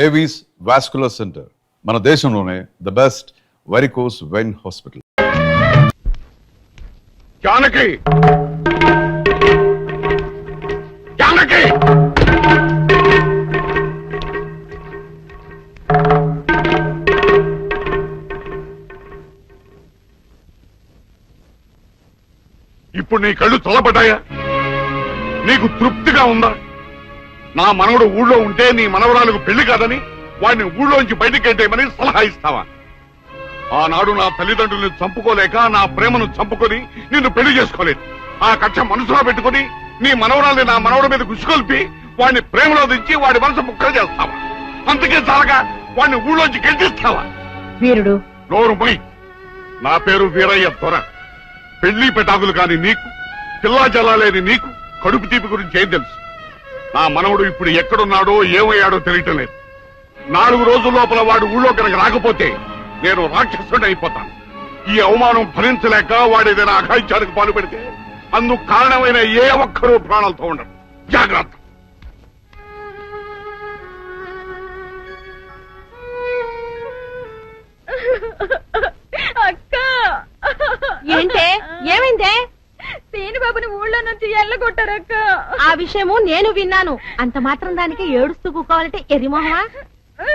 Avis vascular centre మన దేశంలోనే the best varicose vein hospital. Janaki Janaki ఇప్పుడు నీ కళ్ళు చల్లబడ్డాయా? నీకు తృప్తిగా ఉందా? నా మనవడు ఊళ్ళో ఉంటే నీ మనవరాలకు పెళ్లి కాదని వాడిని ఊళ్ళోంచి బయటికి గెంటేయమని సలహా ఇస్తావా? ఆనాడు నా తల్లిదండ్రుల్ని చంపుకోలేక నా ప్రేమను చంపుకొని నిన్ను పెళ్లి చేసుకోలేదు. ఆ కక్ష మనసులో పెట్టుకుని నీ మనవరాల్ని నా మనవడి మీద గుసికొల్పి వాడిని ప్రేమలో దించి వాడి మనసు ముక్కలు చేస్తావా? అందుకే చాలగా వాడిని ఊళ్ళోంచి గెంటిస్తావా? వీరుడు నోరు పోయి. నా పేరు వీరయ్య దొర. పెళ్లి పెటాకులు కాని నీకు, పిల్లా జల్లాలేని నీకు కడుపు తీపి గురించి ఏం తెలుసు? నా మనవడు ఇప్పుడు ఎక్కడున్నాడో ఏమయ్యాడో తెలియటం లేదు. 4 రోజుల లోపల వాడు ఊళ్ళో కనుక రాకపోతే నేను రాక్షసుడు అయిపోతాను. ఈ అవమానం భరించలేక వాడేదైనా అఘాయిత్యానికి పాలు పెడితే అందుకు కారణమైన ఏ ఒక్కరూ ప్రాణాలతో ఉండరు. జాగ్రత్త. అక్క ఏంటే ఏమైందే? సీని బాబుని ఊళ్ళో నుంచి ఎల్లగొట్టారక్క. ఆ విషయము నేను విన్నాను. అంత మాత్రం దానికి ఏడుస్తూ కూకోవాలంటే ఎరిమోహమా?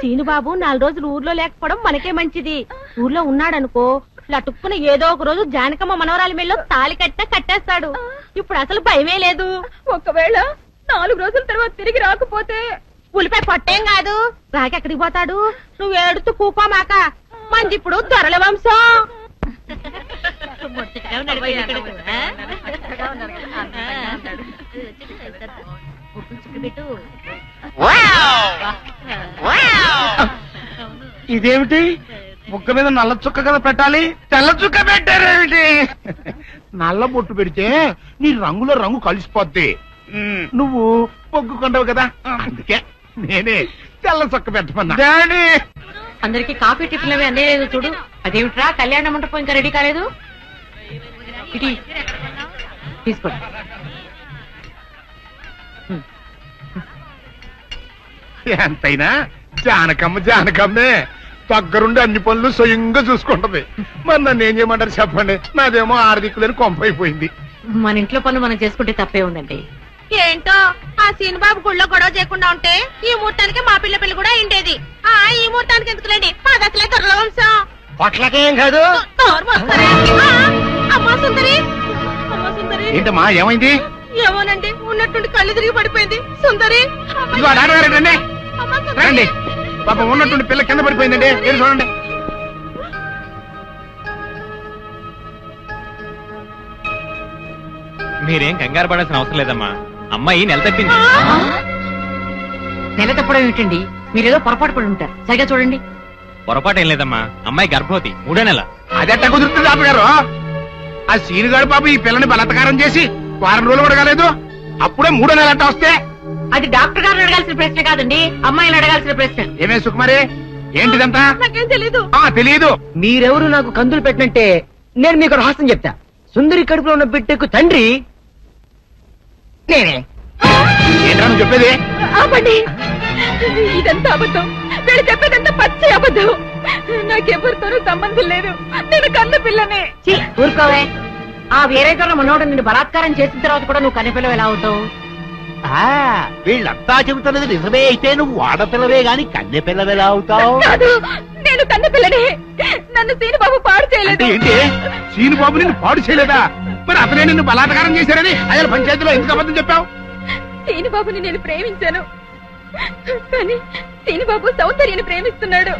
సీనుబాబు 4 రోజులు ఊర్లో లేకపోవడం మనకే మంచిది. ఊర్లో ఉన్నాడనుకో లటుక్కున ఏదో ఒక రోజు జానకమ్మ మనవరాలి మెల్లో తాళి కట్టేస్తాడు. ఇప్పుడు అసలు భయమే లేదు. ఒకవేళ 4 రోజుల తర్వాత తిరిగి రాకపోతే ఉలిపై పట్టేం కాదు. రాకెక్కడికి పోతాడు? నువ్వు ఏడుస్తూ కూకోమాక. మంచి ఇప్పుడు దొరల వంశం. ఇదేమిటి? ముక్క మీద నల్ల చుక్క కదా పెట్టాలి, తెల్ల చుక్క పెట్టారేమిటి? నల్ల బొట్టు పెడితే నీ రంగులో రంగు కలిసిపోద్ది. నువ్వు పొగ్గుకుంటావు కదా, అందుకే నేనే తెల్ల చుక్క పెట్టమన్నా. డాడీ, అందరికి కాఫీ టిఫిన్ అవి అందేలేదు చూడు. అదేమిట్రా, కళ్యాణ మంటపం ఇంకా రెడీ కాలేదు? ఇటీ తీసుకోండి. ఎంతైనా జానకమ్మే దగ్గరుండి అన్ని పనులు స్వయంగా చూసుకుంటది. మరి నన్ను ఏం చేయమంటారు చెప్పండి? నాదేమో 6 దిక్కులని కొంపైపోయింది. మన ఇంట్లో పనులు మనం చేసుకుంటే తప్పే ఉందండి. ఏంటో ఆ సీనుబాబు గుళ్ళో గొడవ చేయకుండా ఉంటే ఈ ముహూర్తానికి మా పిల్ల పెళ్లి కూడా అయిండేది. ఈ ముహూర్తానికి ఎందుకులేండి, మాది అసలే దొరల వంశం. పొట్లకేం కాదు. అమ్మా సుందరి, అమ్మా సుందరి. ఏంటమ్మా ఏమైంది? ఏమోనండి, ఉన్నట్టుండి కళ్ళు తిరిగి పడిపోయింది. సుందరి, ఇదిగో డాక్టర్ గారు రండి. రండి, పాపం ఉన్నట్టుండి పిల్ల కింద పడిపోయిందండి. ఏం చూడండి. మీరేం కంగారు పడాల్సిన అవసరం లేదమ్మా. అమ్మాయి నెల తప్పింది. నెల తప్పడం ఏమిటండి? మీరేదో పొరపాటు పడి ఉంటారు. సరిగా చూడండి. పొరపాటు ఏం లేదమ్మా, అమ్మాయి గర్భవతి, 3వ నెల. అదెట్టా కుదురుతుంది డాక్టర్ గారు? ఆ సీనుగాడు పాప ఈ పిల్లని బలత్కారం చేసి 4 రోజులు కూడా కాలేదు, అప్పుడే 3వ నెల అట్ట వస్తే? అది డాక్టర్ గారిని అడగాల్సిన ప్రశ్న కాదండి, అమ్మాయిని అడగాల్సిన ప్రశ్న. ఏమే సుకుమారి, ఏంటిదంతా? నాకేం తెలీదు. తెలీదు. మీరెవరు నాకు కందులు పెట్టినట్టే నేను మీకు రహస్యం చెప్తా. సుందరి కడుపులో ఉన్న బిడ్డకు తండ్రి నేనే. ఏంట్రా నువ్వు చెప్పేది? ఆపండి, ఇదంతా అబద్ధం. వీళ్ళు చెప్పేదంతా పచ్చి అబద్ధం. నాకెవరితోనూ సంబంధం లేదు. నేను కన్న పిల్లనే. ఛీ, ఊరుకోవే. ఆ వేరే గారు మనోడు నిన్ను బలాత్కారం చేసిన తర్వాత కూడా నువ్వు కన్నెపిల్లవు ఎలా అవుతావు? వీళ్ళంతా చెబుతున్నది నిజమే అయితే నువ్వు ఆడపిల్లవే గాని కన్నె పిల్లవెలా అవుతావు? కాదు, నేను కన్న పిల్లనే. నన్ను సీనుబాబు పాడు చేయలేదు. ఏంటి? సీనుబాబు నిన్ను పాడు చేయలేదా? మరి అతనే నిన్ను బలాత్కారం చేశారని అయ్యాల పంచాయతీలో ఎందుకు అబద్ధం చెప్పావు? సీనుబాబుని నేను ప్రేమించాను, కానీ సీనుబాబు సౌందర్యని ప్రేమిస్తున్నాడు.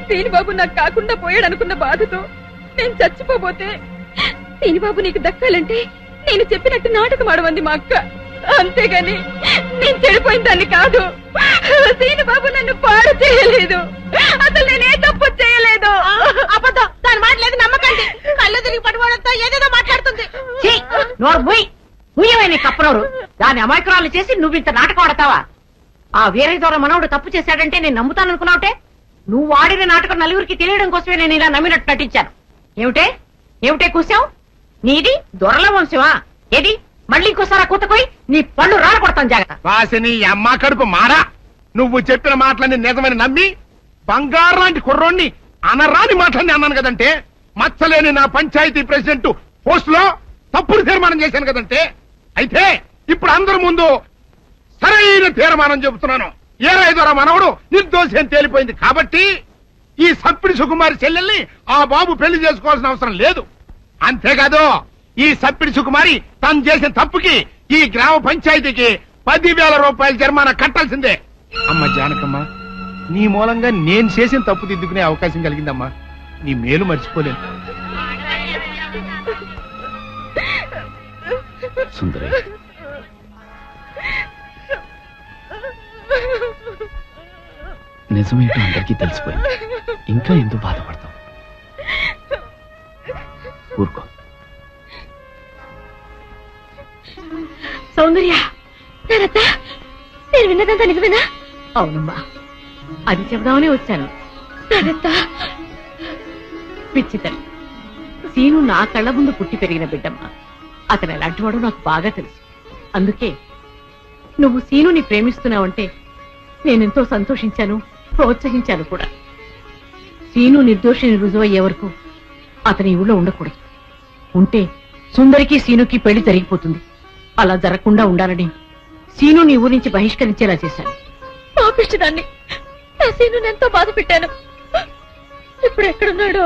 సీనుబాబు నాకు కాకుండా పోయాడు అనుకున్న బాధతో నేను చచ్చిపోబోతే సీనుబాబు నీకు దక్కాలంటే నేను చెప్పినట్టు నాటకం ఆడమంది మా అక్క. అంతేగాని నేను చెడిపోయిన దాన్ని కాదు. సీనుబాబు నన్ను పాడు చేయలేదు. అసలు నేనే తప్పు చేయలేదు. అబద్ధం, దాని మాట లేదు నమ్మకండి. కళ్ళు తిరిగి పడిపోవడంతో ఏదేదో మాట్లాడుతుంది. నోరు ముయ్, ముయ్యమైన కప్పనోరు. దాని అమాయకురాలు చేసి నువ్వు ఇంత నాటకం ఆడతావా? ఆ వీరయ్య ద్వారా మనవుడు తప్పు చేశాడంటే నేను నమ్ముతాననుకున్నావుటే? నువ్వు ఆడిన నాటకం నలుగురికి తెలియడం కోసమే నేను ఇలా నమ్మినట్టు నటించాను. ఏమిటే కూసావు? నీది దొరల వంశమా? ఏది మళ్ళీ ఇంకోసారి కూతకోయి నీ పళ్ళు రాలకొడతాను. జాగ్రత్త. వాసిని అమ్మ కడుపు మారా. నువ్వు చెప్పిన మాటలన్నీ నిజమని నమ్మి బంగారు లాంటి కుర్రోణ్ణి అనరాని మాటలన్నీ అన్నాను కదంటే, మచ్చలేని నా పంచాయతీ ప్రెసిడెంట్ పోస్ట్ లో తప్పుడు తీర్మానం చేశాను కదంటే, అయితే ఇప్పుడు అందరి ముందు సరైన తీర్మానం చెబుతున్నాను. ఏరైదోరా మనవడు నిర్దోషి అని తేలిపోయింది కాబట్టి ఈ సప్పిడి సుకుమారి చెల్లెల్ని ఆ బాబు పెళ్లి చేసుకోవాల్సిన అవసరం లేదు. అంతేకాదు ఈ సప్పిడి సుకుమారి తను చేసిన తప్పుకి ఈ గ్రామ పంచాయతీకి 10,000 రూపాయల జరిమానా కట్టాల్సిందే. అమ్మ జానకమ్మ, నీ మూలంగా నేను చేసిన తప్పు దిద్దుకునే అవకాశం కలిగిందమ్మా. నీ మేలు మర్చిపోలేను. సుందరి, నిజమేంటో అందరికీ తెలిసిపోయింది. ఇంకా ఎందుకు బాధపడతాం? ఊరుకో. సౌందర్య, నేను విన్నదంతా నిజమేనా? అవునమ్మా, అది చెబుదామని వచ్చాను. పిచ్చి తల్లి, సీను నా కళ్ళ ముందు పుట్టి పెరిగిన బిడ్డమ్మా. అతను ఎలాంటివాడో నాకు బాగా తెలుసు. అందుకే నువ్వు సీనుని ప్రేమిస్తున్నావంటే నేనెంతో సంతోషించాను, ప్రోత్సహించాను కూడా. సీను నిర్దోషిని రుజువయ్యే వరకు అతని ఊళ్ళో ఉండకూడదు. ఉంటే సుందరికి సీనుకి పెళ్లి జరిగిపోతుంది. అలా జరగకుండా ఉండాలని సీను నీ ఊరి నుంచి బహిష్కరించేలా చేశాను. పాపిష్టిదాన్ని, నా సీనుని ఎంతో బాధ పెట్టాను. ఇప్పుడు ఎక్కడున్నాడో,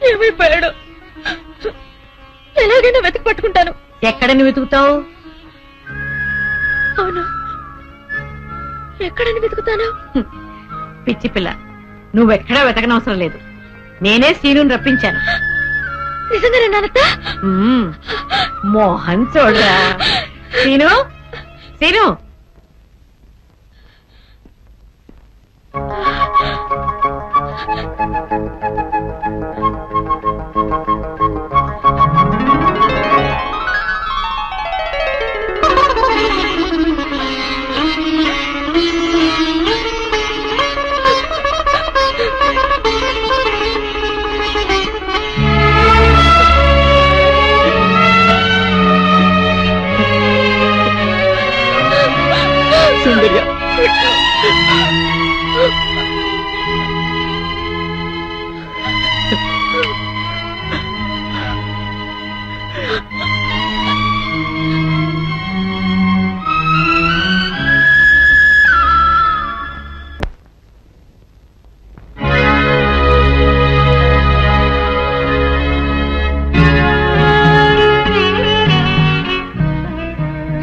ఏమైపోయాడో, ఎలాగైనా వెతికి పట్టుకుంటాను. ఎక్కడని వెతుకుతావు? అవును, ఎక్కడని వెతుకుతాను? పిచ్చి పిల్ల, నువ్వెక్కడా వెతకనవసరం లేదు. నేనే సీనుని రప్పించాను. నిజంగానే నానత్త? మోహన్ చూడరా. సీను, సీను, సుందర్య,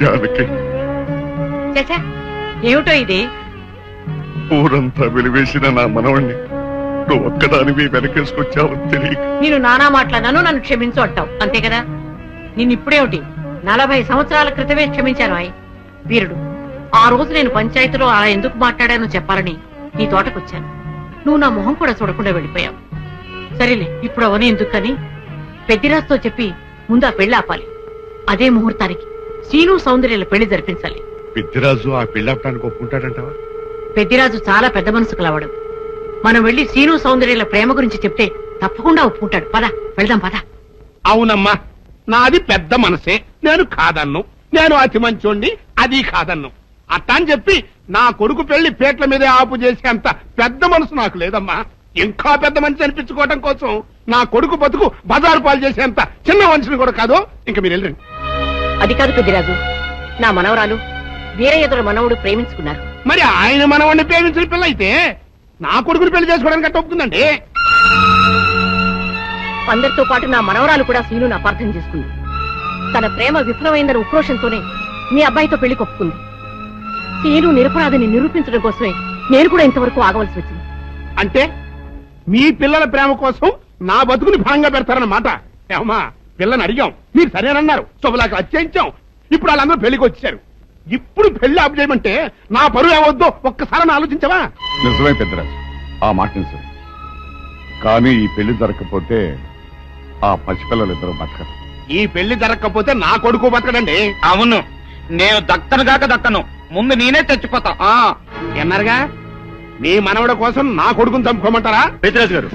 జానకి, చచ్చా, ఏమిటో ఇది? ఊరంతా వెలివేసిన నా మనవణ్ణి నువ్వు ఒక్కదానివి వెనకేసుకొచ్చావని తెలియక నేను నానా మాట్లాడినాను, నన్ను క్షమించు అంటావు, అంతే కదా? నిన్నిప్పుడేమిటి, 40 సంవత్సరాల క్రితమే క్షమించాను. వీరుడు, ఆ రోజు నేను పంచాయతీలో అలా ఎందుకు మాట్లాడానో చెప్పాలని నీ తోటకొచ్చాను. నువ్వు నా మొహం కూడా చూడకుండా వెళ్ళిపోయావు. సరేలే, ఇప్పుడు అవన్నీ ఎందుకని పెద్దిరాజుతో చెప్పి ముందు ఆ పెళ్లి ఆపాలి. అదే ముహూర్తానికి సీను సౌందర్యాల పెళ్లి జరిపించాలి. పెద్దిరాజు ఆ పెళ్ళాపడానికి ఒప్పుకుంటాడంటావా? పెద్దిరాజు చాలా పెద్ద మనసు కలవాడు. మనం వెళ్లి సీను సౌందర్యాల ప్రేమ గురించి చెప్తే తప్పకుండా ఒప్పుకుంటాడు. పద, వెళ్దాం పద. అవునమ్మా, నాది పెద్ద మనసే, నేను కాదన్ను. నేను అతి మంచోండి, అది కాదన్ను. అట్టా అని చెప్పి నా కొడుకు పెళ్లి పేట్ల మీదే ఆపు చేసే అంత పెద్ద మనసు నాకు లేదమ్మా. ఇంకా పెద్ద మనిషి అనిపించుకోవడం కోసం నా కొడుకు బతుకు బజారు పాలు చేసేంత చిన్న మనిషిని కూడా కాదు. ఇంకా మీరు వెళ్ళండి. అది కాదు పెద్దిరాజు, నా మనవరాలు వీరయ్యదుల మనవడు ప్రేమించుకున్నారు. మరి ఆయన మనవాడిని ప్రేమించిన పిల్ల అయితే నా కొడుకుని పెళ్లి చేసుకోవడానికి అట్ట ఒప్పుకుందండి. అందరితో పాటు నా మనవరాలు కూడా సీనును అపార్థం చేసుకుంది. తన ప్రేమ విఫలమైందన్న ఉక్రోషంతోనే మీ అబ్బాయితో పెళ్లి కొప్పుకుంది. సీను నిరపరాధిని నిరూపించడం కోసమే నేను కూడా ఇంతవరకు ఆగవలసి వచ్చింది. అంటే మీ పిల్లల ప్రేమ కోసం నా బతుకుని భాగంగా పెడతారన్నమాట. ఏమా, పిల్లని అడిగాం, మీరు సరేనన్నారు, శుభలాకి అత్యంచాం. ఇప్పుడు వాళ్ళందరూ పెళ్లికి వచ్చారు. ఇప్పుడు పెళ్లి ఆపు చేయమంటే నా పరువు ఏమవుద్దో ఒక్కసారి ఆలోచించవా? నిజమే పెద్దరాజు, ఆ మాట నిజమే. కానీ ఈ పెళ్లి జరగకపోతే ఆ పసిపిల్లలిద్దరూ బతకరు. ఈ పెళ్లి జరగకపోతే నా కొడుకు బతకడండి. అవును, నేను దక్కను కాక దక్కను, ముందు నేనే చచ్చిపోతా. ఎన్నారుగా, మీ మనవడ కోసం నా కొడుకుని చంపుకోమంటారా? పెద్దరాజు గారు,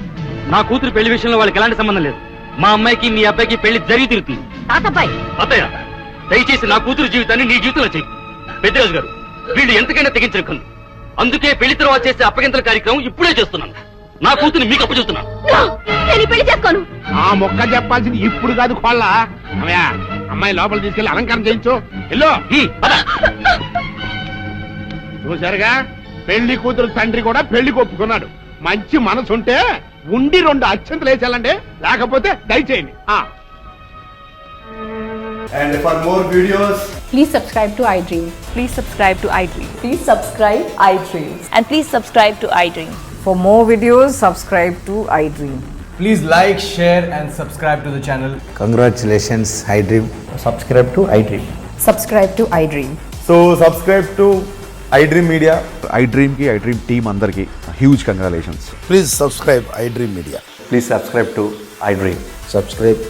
నా కూతురు పెళ్లి విషయంలో వాళ్ళకి ఎలాంటి సంబంధం లేదు. మా అమ్మాయికి మీ అబ్బాయికి పెళ్లి జరిగి తిరుగుతుంది. తాతబ్బాయి, అత్తయ్య, దయచేసి నా కూతురు జీవితాన్ని నీ జీవితంలో చెయ్యి. పెద్దరాజు గారు, వీళ్ళు ఎంతకైనా తెగించిన కళ్ళు. అందుకే పెళ్లి తర్వాత చేసే అప్పగింతల కార్యక్రమం ఇప్పుడే చేస్తున్నాను. నా కూతుర్ని మీకు అప్పచెప్తున్నాను. నేను ఈ పెళ్లి చేసుకోను. ఆ మొక్క చెప్పాల్సింది ఇప్పుడు కాదు కోళ్ళ. అమ్మయ్య, అమ్మాయి లోపల తీసుకెళ్లి అలంకారం చేయించు. ఎల్లో చూసారుగా, పెళ్లి కూతురు తండ్రి కూడా పెళ్లికి ఒప్పుకున్నాడు. మంచి మనసుంటే ఉండి 2 అత్యంతలు వేసేయాలండి, లేకపోతే దయచేయండి. And for more videos, Please subscribe to iDream. Please subscribe to iDream. Please subscribe iDream. And please subscribe to iDream. For more videos, subscribe to iDream. please like, share and subscribe to the channel. Congratulations, iDream. Subscribe to iDream. Subscribe to iDream. So subscribe to iDream Media. iDream కి iDream team అందరికి huge congratulations. Please subscribe iDream Media. Please subscribe to iDream. Subscribe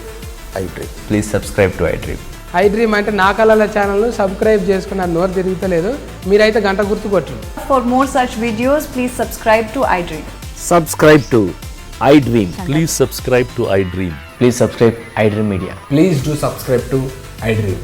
iDream. Please subscribe to iDream. iDream అంటే నా కళల channel subscribe చేసుకున్న నోరు తిరుగుతలేదు. మీరైతే గంట గుర్తు కొట్టండి. For more such videos, please subscribe to iDream. Subscribe to iDream. Please subscribe to iDream. Please subscribe iDream Media. Please do subscribe to iDream.